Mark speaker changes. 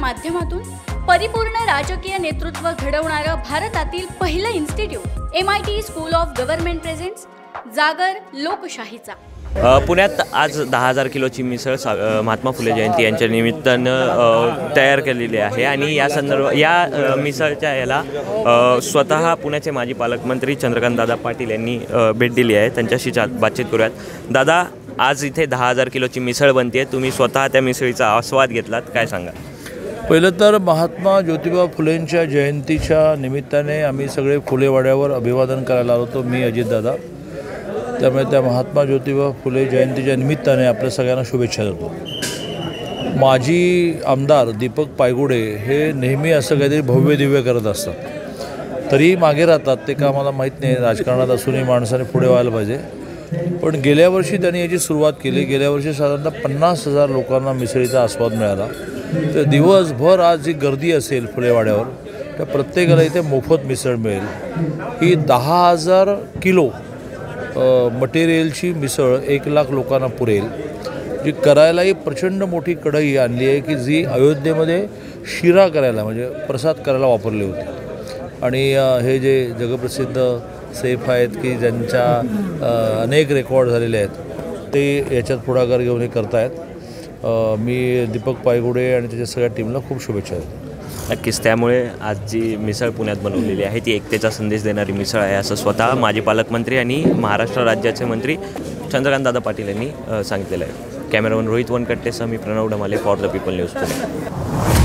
Speaker 1: माध्यमातून परिपूर्ण राजकीय नेतृत्व घडवणारं भारतातील पहिलं institute MIT school of government presents जागर लोकशाहीचा।
Speaker 2: पुण्यात आज 10,000 किलोची मिसळ महात्मा फुले जयंती यांच्या निमित्तानं तयार केलेली आहे आणि या मिसळच्या याला स्वतः पुण्याचे माजी पालकमंत्री चंद्रकांतदादा पाटील यांनी भेट दिली आहे। त्यांच्याशी बातचीत करूयात। दादा, आज इथे 10,000 किलोची मिसळ बनते, तुम्ही स्वतः त्या मिसळीचा आस्वाद घेतलात, काय सांगा?
Speaker 3: पहिलं तर महात्मा ज्योतिबा फुलेंच्या जयंतीच्या निमित्ताने आम्ही सगळे फुलेवाड्यावर अभिवादन करायला आलो होतो, मी अजितदादा। त्यामुळे त्या महात्मा ज्योतिबा फुले जयंतीच्या निमित्ताने आपल्या सगळ्यांना शुभेच्छा देतो। माजी आमदार दीपक पायगुडे हे नेहमी असं काहीतरी भव्य दिव्य करत असतात, तरी मागे राहतात, ते का मला माहीत नाही। राजकारणात असूनही माणसाने पुढे व्हायला पाहिजे। पण गेल्या वर्षी त्यांनी याची सुरुवात केली। गेल्या वर्षी साधारणतः 50,000 लोकांना मिसळीचा आस्वाद मिळाला। तर दिवसभर आज जी गर्दी असेल फुलेवाड्यावर, त्या प्रत्येकाला इथे मोफत मिसळ मिळेल। ही 10,000 किलो मटेरियलची मिसळ 1,00,000 लोकांना पुरेल, जी करायलाही प्रचंड मोठी कढई आणली आहे की जी अयोध्येमध्ये शिरा करायला म्हणजे प्रसाद करायला वापरली होती। आणि हे जे जगप्रसिद्ध सेफ आहेत की ज्यांच्या अनेक रेकॉर्ड झालेले आहेत, ते याच्यात पुढाकार घेऊन हे करतायत। मी दीपक पायगुडे आणि त्याच्या सगळ्या टीमला खूप शुभेच्छा देतो।
Speaker 2: नक्कीच, त्यामुळे आज जी मिसळ पुण्यात बनवलेली आहे ती एकतेचा संदेश देणारी मिसळ आहे, असं स्वतः माजी पालकमंत्री आणि महाराष्ट्र राज्याचे मंत्री चंद्रकांतदादा पाटील यांनी सांगितलेलं आहे। कॅमेरामन रोहित वनकट्टेसह मी Pranav Damale, for the people news Pune.